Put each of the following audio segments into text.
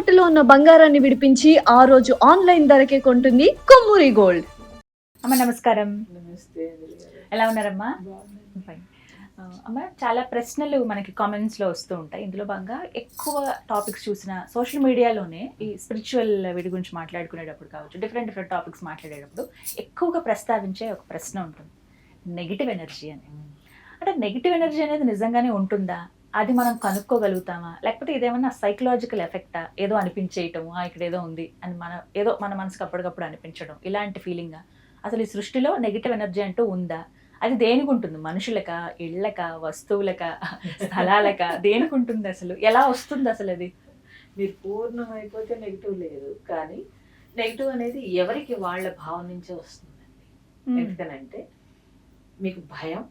తాకట్టులో ఉన్న బంగారాన్ని విడిపించి ఆ రోజు ఆన్లైన్ ధరకే కొంటుంది కొమ్మూరి గోల్డ్. అమ్మ నమస్కారం. నమస్తే అంజలి గారు. ఎలా ఉన్నారమ్మా? బాగున్నాను. ఫైన్. అమ్మ చాలా ప్రశ్నలు మనకి కామెంట్స్లో వస్తూ ఉంటాయి. ఇందులో భాగంగా ఎక్కువ టాపిక్స్ చూసిన సోషల్ మీడియాలోనే ఈ స్పిరిచువల్ వీడి గురించి మాట్లాడుకునేటప్పుడు కావచ్చు, డిఫరెంట్ టాపిక్స్ మాట్లాడేటప్పుడు ఎక్కువగా ప్రస్తావించే ఒక ప్రశ్న ఉంటుంది, నెగిటివ్ ఎనర్జీ అని. అంటే నెగిటివ్ ఎనర్జీ అనేది నిజంగానే ఉంటుందా? అది మనం కనుక్కోగలుగుతామా? లేకపోతే ఇదేమన్నా సైకలాజికల్ ఎఫెక్టా? ఏదో అనిపించేయటము, ఇక్కడ ఏదో ఉంది అని మన మనసుకు అప్పటికప్పుడు అనిపించడం, ఇలాంటి ఫీలింగా? అసలు ఈ సృష్టిలో నెగిటివ్ ఎనర్జీ అంటూ ఉందా? అది దేనికి ఉంటుంది? మనుషులక, ఇళ్ళక, వస్తువులక, స్థలాలక, దేనికి ఉంటుంది? అసలు ఎలా వస్తుంది అసలు అది? మీరు పూర్ణం అయిపోతే నెగిటివ్ లేదు, కానీ నెగిటివ్ అనేది ఎవరికి వాళ్ళ భావం నుంచే వస్తుందండి. ఎందుకనంటే మీకు భయం,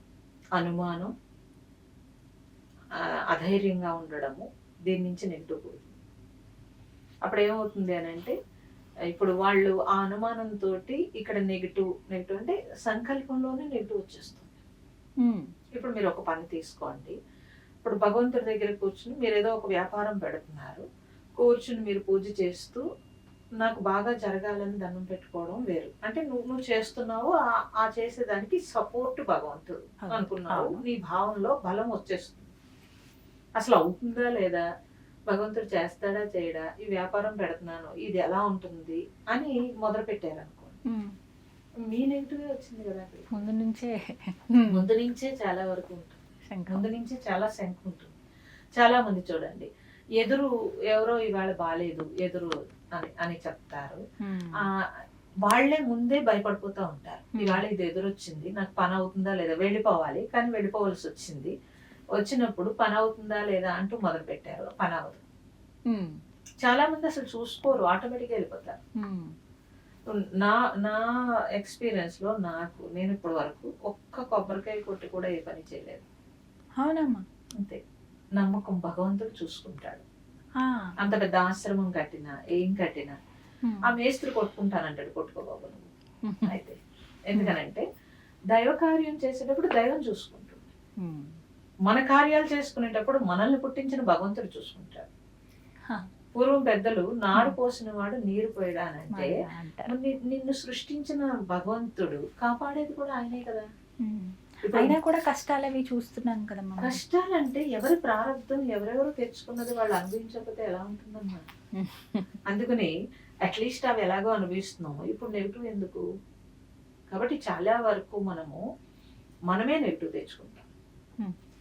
అనుమానం, అధైర్యంగా ఉండడము, దీని నుంచి నెగిటివ్ పోతుంది. అప్పుడు ఏమవుతుంది అని అంటే, ఇప్పుడు వాళ్ళు ఆ అనుమానంతో ఇక్కడ నెగిటివ్ అంటే సంకల్పంలోనే నెగిటివ్ వచ్చేస్తుంది. ఇప్పుడు మీరు ఒక పని తీసుకోండి. ఇప్పుడు భగవంతుడి దగ్గర కూర్చుని మీరు ఏదో ఒక వ్యాపారం పెడుతున్నారు, కూర్చుని మీరు పూజ చేస్తూ నాకు బాగా జరగాలని దండం పెట్టుకోవడం వేరు. అంటే నువ్వు చేస్తున్నావు, ఆ చేసేదానికి సపోర్ట్ భగవంతుడు అనుకున్నావు, నీ భావంలో బలం వచ్చేస్తుంది. అసలు అవుతుందా లేదా, భగవంతుడు చేస్తాడా చేయడా, ఈ వ్యాపారం పెడుతున్నాను, ఇది ఎలా ఉంటుంది అని మొదలు పెట్టారు అనుకోండి, మీ నెగిటివ్ వచ్చింది కదా. ముందు నుంచే చాలా వరకు ఉంటుంది, ముందు నుంచే చాలా శంక ఉంటుంది. చాలా మంది చూడండి, ఎదురు ఎవరో ఇవాళ బాలేదు ఎదురు అని చెప్తారు. వాళ్లే ముందే భయపడిపోతూ ఉంటారు. ఇవాళ ఇది ఎదురొచ్చింది, నాకు పని అవుతుందా లేదా, వెళ్ళిపోవాలి కానీ వెళ్ళిపోవలసి వచ్చింది, వచ్చినప్పుడు పని అవుతుందా లేదా అంటూ మొదలు పెట్టారు, పని అవ్వదు. చాలా మంది అసలు చూసుకోరు, ఆటోమేటిక్గా వెళ్ళిపోతారు. నా ఎక్స్పీరియన్స్ లో నేను ఇప్పటి వరకు ఒక్క కొబ్బరికాయ కొట్టి కూడా ఏ పని చేయలేదు. అవునమ్మా. అంతే, నమ్మకం భగవంతుడు చూసుకుంటాడు. అంత పెద్ద ఆశ్రమం కట్టినా ఏం కట్టినా ఆ మేస్త్రి కొట్టుకుంటానంటాడు, కొట్టుకోబాబు నువ్వు అయితే. ఎందుకనంటే దైవ కార్యం చేసేటప్పుడు దైవం చూసుకుంటుంది, మన కార్యాలు చేసుకునేటప్పుడు మనల్ని పుట్టించిన భగవంతుడు చూసుకుంటాడు. పూర్వం పెద్దలు నారు పోసిన వాడు నీరు పోయడానంటే నిన్ను సృష్టించిన భగవంతుడు కాపాడేది కూడా ఆయనే కదా. అయినా కూడా కష్టాలు అవి చూస్తున్నాం కదా. కష్టాలంటే ఎవరి ప్రారంభం, ఎవరెవరు తెచ్చుకున్నది వాళ్ళు అనుభవించకపోతే ఎలా ఉంటుందమ్మా. అందుకని అట్లీస్ట్ అవి ఎలాగో అనుభవిస్తున్నాము, ఇప్పుడు నెగిటివ్ ఎందుకు? కాబట్టి చాలా వరకు మనమే నెగిటివ్ తెచ్చుకుంటాం.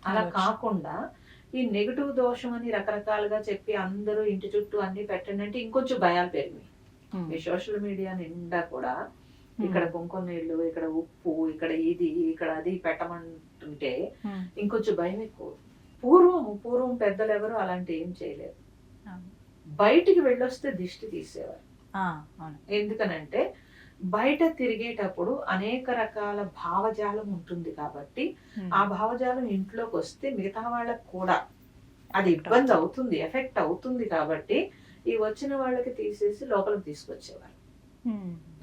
అలా కాకుండా ఈ నెగిటివ్ దోషం అని రకరకాలుగా చెప్పి అందరూ ఇంటి చుట్టూ అన్ని పెట్టండి అంటే ఇంకొంచెం భయాలు పెరిగినాయి. ఈ సోషల్ మీడియా నిండా కూడా ఇక్కడ కుంకుమ నీళ్ళు, ఇక్కడ ఉప్పు, ఇక్కడ ఇది, ఇక్కడ అది పెట్టమంటుంటే ఇంకొంచెం భయం ఎక్కువ. పూర్వం పెద్దలు ఎవరు అలాంటి ఏం చేయలేదు. బయటికి వెళ్ళొస్తే దిష్టి తీసేవారు. ఎందుకనంటే బయట తిరిగేటప్పుడు అనేక రకాల భావజాలం ఉంటుంది కాబట్టి ఆ భావజాలం ఇంట్లోకి వస్తే మిగతా వాళ్ళకి కూడా అది ఇబ్బంది అవుతుంది, ఎఫెక్ట్ అవుతుంది. కాబట్టి ఈ వచ్చిన వాళ్ళకి తీసేసి లోపలికి తీసుకొచ్చేవారు.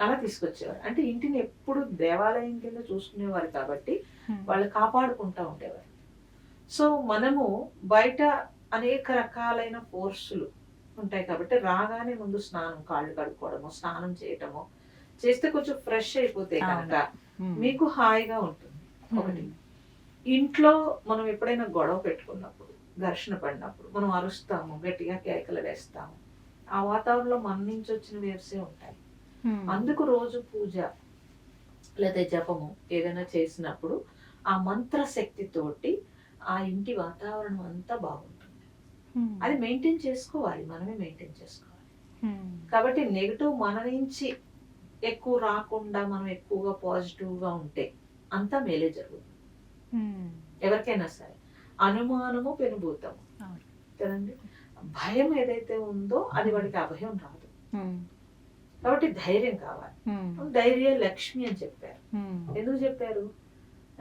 అలా తీసుకొచ్చేవారు అంటే ఇంటిని ఎప్పుడు దేవాలయం కింద చూసుకునేవారు కాబట్టి వాళ్ళు కాపాడుకుంటూ ఉండేవారు. సో మనము బయట అనేక రకాలైన ఫోర్సులు ఉంటాయి కాబట్టి రాగానే ముందు కాళ్ళు కడుక్కోవడము, స్నానం చేయటము చేస్తే కొంచెం ఫ్రెష్ అయిపోతే కనుక మీకు హాయిగా ఉంటుంది. ఒకటి, ఇంట్లో మనం ఎప్పుడైనా గొడవ పెట్టుకున్నప్పుడు, ఘర్షణ పడినప్పుడు మనం అరుస్తాము, గట్టిగా కేకలు వేస్తాము, ఆ వాతావరణంలో మన నుంచి వచ్చిన వేవ్సే ఉంటాయి. అందుకు రోజు పూజ లేదా జపము ఏదైనా చేసినప్పుడు ఆ మంత్ర శక్తితోటి ఆ ఇంటి వాతావరణం అంతా బాగుంటుంది. అది మెయింటైన్ చేసుకోవాలి, మనమే మెయింటైన్ చేసుకోవాలి. కాబట్టి నెగిటివ్ మన నుంచి ఎక్కువ రాకుండా మనం ఎక్కువగా పాజిటివ్ గా ఉంటే అంతా మేలే జరుగుతుంది. ఎవరికైనా సరే అనుమానము పెనుభూతము కదండి. భయం ఏదైతే ఉందో అది వాడికి అభయం రాదు. కాబట్టి ధైర్యం కావాలి. ధైర్య లక్ష్మి అని చెప్పారు. ఎందుకు చెప్పారు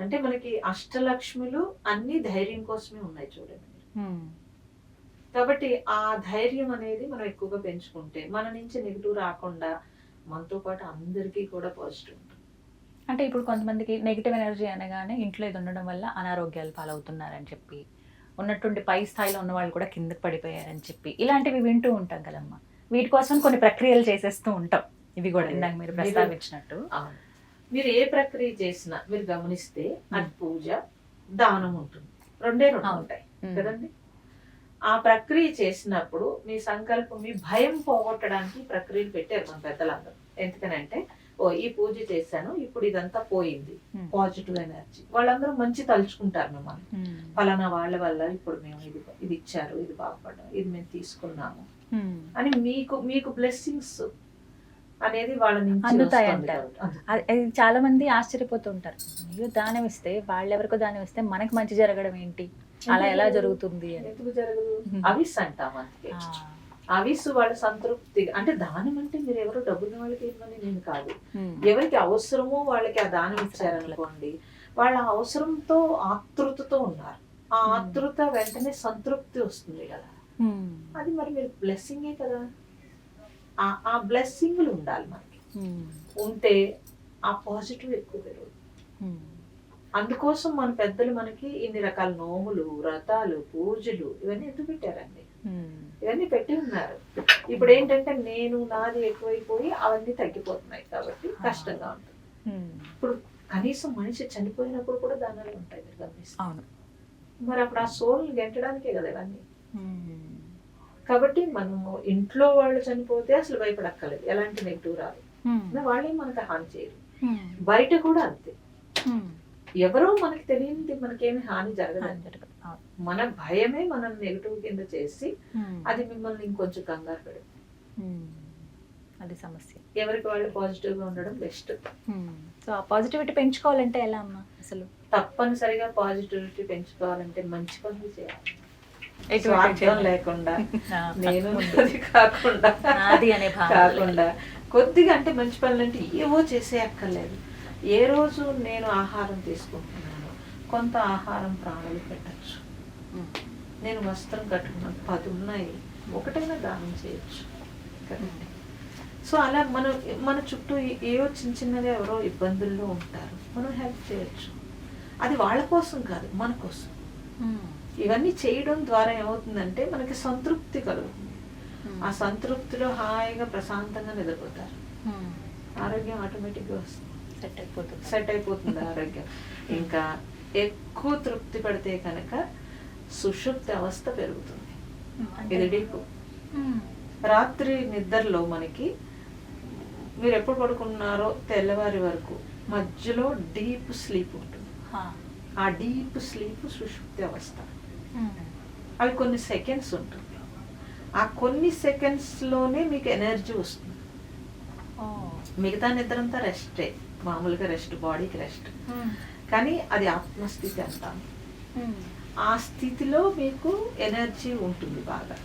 అంటే మనకి అష్టలక్ష్ములు అన్ని ధైర్యం కోసమే ఉన్నాయి చూడండి. కాబట్టి ఆ ధైర్యం అనేది మనం ఎక్కువగా పెంచుకుంటే మన నుంచి నెగిటివ్ రాకుండా మనతో పాటు అందరికీ కూడా పాజిటివ్ ఉంటుంది. అంటే ఇప్పుడు కొంతమందికి నెగిటివ్ ఎనర్జీ అనగానే ఇంట్లో ఇది ఉండడం వల్ల అనారోగ్యాలు పాలవుతున్నారని చెప్పి ఉన్నటువంటి పై స్థాయిలో ఉన్న వాళ్ళు కూడా కిందకి పడిపోయారని చెప్పి ఇలాంటివి వింటూ ఉంటాం కదమ్మా. వీటి కోసం కొన్ని ప్రక్రియలు చేసేస్తూ ఉంటాం. ఇవి కూడా ఇందాక మీరు ప్రస్తావించినట్టు. అవును. మీరు ఏ ప్రక్రియ చేసినా మీరు గమనిస్తే అది పూజ, దానం ఉంటుంది, రెండే ఉంటాయి కదండి. ఆ ప్రక్రియ చేసినప్పుడు మీ సంకల్పం, మీ భయం పోగొట్టడానికి ప్రక్రియలు పెట్టారు మన పెద్దలందరూ. ఎందుకనంటే ఈ పూజ చేశాను, ఇప్పుడు ఇదంతా పోయింది, పాజిటివ్ ఎనర్జీ. వాళ్ళందరూ మంచి తలుచుకుంటారు మిమ్మల్ని. ఫలానా వాళ్ళ వల్ల ఇప్పుడు మేము ఇది ఇచ్చారు, ఇది బాగుపడ్డాం, ఇది మేము తీసుకున్నాము అని మీకు బ్లెస్సింగ్స్ అనేది వాళ్ళ నుంచి అందుతాయి అంటారు. చాలా మంది ఆశ్చర్యపోతూ ఉంటారు, అయ్యో దానం ఇస్తే, వాళ్ళెవరికో దానం ఇస్తే మనకి మంచి జరగడం ఏంటి, అలా ఎలా జరుగుతుంది అని. ఎందుకు జరగదు? అవిస్ అంటాం. అందుకే అవిస్ వాళ్ళ సంతృప్తి. అంటే దానం అంటే మీరు ఎవరో డబ్బున్న వాళ్ళకి ఇవ్వమని నేను కాదు, ఎవరికి అవసరమో వాళ్ళకి ఆ దానం ఇచ్చారనుకోండి, వాళ్ళ అవసరంతో ఆతృతతో ఉన్నారు. ఆ ఆతృత వెంటనే సంతృప్తి వస్తుంది కదా, అది మరి మీరు బ్లెస్సింగే కదా. ఆ బ్లెస్సింగ్లు ఉండాలి మనకి. ఉంటే ఆ పాజిటివ్ ఎక్కువ పెరుగుతుంది. అందుకోసం మన పెద్దలు మనకి ఇన్ని రకాల నోములు, వ్రతాలు, పూజలు ఇవన్నీ ఎందుకు పెట్టారండి? ఇవన్నీ పెట్టి ఉన్నారు. ఇప్పుడు ఏంటంటే నేను నాది ఎక్కువైపోయి అవన్నీ తగ్గిపోతున్నాయి కాబట్టి కష్టంగా ఉంటుంది. ఇప్పుడు కనీసం మనిషి చనిపోయినప్పుడు కూడా దానాలు ఉంటాయి, మీరు గమనిస్తాను. మరి అప్పుడు ఆ సోల్ గెంటడానికే కదా ఇవన్నీ. కాబట్టి మనము ఇంట్లో వాళ్ళు చనిపోతే అసలు భయపడక్కర్లేదు, ఎలాంటి నెగిటివ్ రాదు, వాళ్ళే మనకు హాని చేయరు. బయట కూడా అంతే, ఎవరో మనకి తెలియనిది మనకేమి హాని జరగదు. మన భయమే మనం నెగిటివ్ కింద చేసి అది మిమ్మల్ని ఇంకొంచెం కంగారు పెడుతుంది. అది సమస్య. ఎవరికి వాళ్ళు పాజిటివ్ గా ఉండడం బెస్ట్. సో ఆ పాజిటివిటీ పెంచుకోవాలంటే ఎలా అమ్మా? అసలు తప్పనిసరిగా పాజిటివిటీ పెంచుకోవాలంటే మంచి పనులు చేయాలి, స్వార్థం లేకుండా, నేను కాకుండా కొద్దిగా. అంటే మంచి పనులు అంటే ఏవో చేసే అక్కర్లేదు. ఏ రోజు నేను ఆహారం తీసుకుంటున్నాను, కొంత ఆహారం ప్రాణులు పెట్టచ్చు. నేను వస్త్రం కట్టుకున్నాను, 10 ఉన్నాయి, ఒకటైనా దానం చేయొచ్చు కదండి. సో అలా మన చుట్టూ ఏవో చిన్నగా ఎవరో ఇబ్బందుల్లో ఉంటారు, మనం హెల్ప్ చేయొచ్చు. అది వాళ్ళ కోసం కాదు, మన కోసం. ఇవన్నీ చేయడం ద్వారా ఏమవుతుందంటే మనకి సంతృప్తి కలుగుతుంది. ఆ సంతృప్తిలో హాయిగా ప్రశాంతంగా నిద్రపోతారు, ఆరోగ్యం ఆటోమేటిక్గా వస్తుంది, సెట్ అయిపోతుంది ఆరోగ్యం. ఇంకా ఎక్కువ తృప్తి పడితే కనుక సుషుప్తి అవస్థ పెరుగుతుంది. ఇది డీప్. రాత్రి నిద్రలో మనకి మీరు ఎప్పుడు పడుకున్నారో తెల్లవారి వరకు మధ్యలో డీప్ స్లీప్ ఉంటుంది. ఆ డీప్ స్లీప్ సుషుప్తి అవస్థ. అవి కొన్ని సెకండ్స్ ఉంటుంది. ఆ కొన్ని సెకండ్స్ లోనే మీకు ఎనర్జీ వస్తుంది. మిగతా నిద్ర అంతా రెస్టే, మామూలుగా రెస్ట్, బాడీకి రెస్ట్. కానీ అది ఆత్మస్థితి అంటాము. ఆ స్థితిలో మీకు ఎనర్జీ ఉంటుంది, బాగా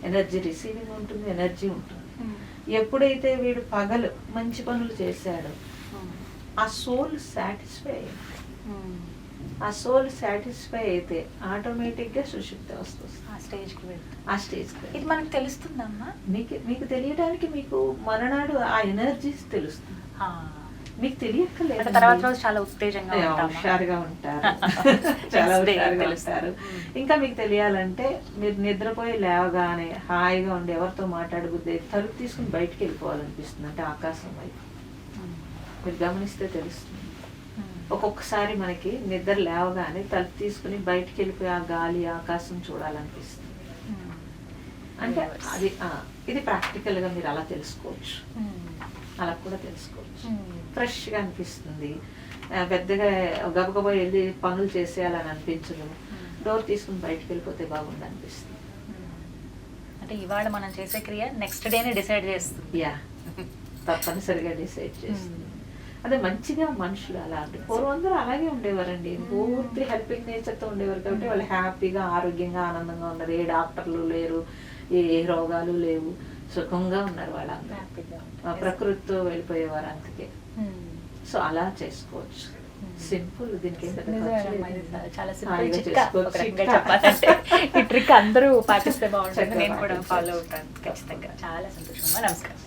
ఎనర్జీ రిసీవింగ్ ఉంటుంది, ఎనర్జీ ఉంటుంది. ఎప్పుడైతే వీడు పగలు మంచి పనులు చేశాడో ఆ సోల్ సాటిస్ఫై అయింది. ఆ సోల్ సాటిస్ఫై అయితే ఆటోమేటిక్గా సుషుప్తి వస్తుంది. ఆ స్టేజ్కి ఇది మనకు తెలుస్తుందమ్మా. మీకు తెలియడానికి మీకు మరణాడు ఆ ఎనర్జీస్ తెలుస్తుంది. మీకు తెలియక్కర్లేదు. తర్వాత రోజు చాలా ఉత్తేజంగా హుషారుగా ఉంటారు, చాలా హుషారుగా ఉంటారు. ఇంకా మీకు తెలియాలంటే మీరు నిద్రపోయి లేవగానే హాయిగా ఉండి ఎవరితో మాట్లాడబుద్ది తలుపు తీసుకుని బయటికి వెళ్ళిపోవాలనిపిస్తుంది. అంటే ఆకాశం వైపు మీరు గమనిస్తే తెలుస్తుంది. ఒక్కొక్కసారి మనకి నిద్ర లేవగానే తలుపు తీసుకుని బయటికి వెళ్ళిపోయి ఆ గాలి, ఆకాశం చూడాలనిపిస్తుంది. అంటే అది ఇది ప్రాక్టికల్ గా మీరు అలా తెలుసుకోవచ్చు, అలా కూడా తెలుసుకోవచ్చు. ఫ్రెష్గా అనిపిస్తుంది, పెద్దగా గబగబా వెళ్ళి పనులు చేసేయాలని అనిపించదు. డోర్ తీసుకుని బయటకు వెళ్ళిపోతే బాగుంది అనిపిస్తుంది. అంటే ఇవాళ మనం చేసే క్రియ నెక్స్ట్ డేనే డిసైడ్ చేస్తుంది. యా, తప్పనిసరిగా డిసైడ్ చేస్తుంది. అదే మంచిగా మనుషులు అలా అంటే పూర్వందరూ అలాగే ఉండేవారండి, పూర్తి హెల్పింగ్ నేచర్తో ఉండేవారు. కాబట్టి వాళ్ళు హ్యాపీగా, ఆరోగ్యంగా, ఆనందంగా ఉన్నారు. ఏ డాక్టర్లు లేరు, ఏ రోగాలు లేవు, సుఖంగా ఉన్నారు వాళ్ళందరూ. ప్రకృతితో వెళ్ళిపోయేవారు. అందుకే సో అలా చేసుకోవచ్చు. సింపుల్, దీనికి చాలా సింపుల్ చెప్పాలంటే ఈ ట్రిక్ అందరూ పాటిస్తే బాగుంటుంది. నేను కూడా ఫాలో అవుతాను ఖచ్చితంగా. చాలా సంతోషం. నమస్కారం.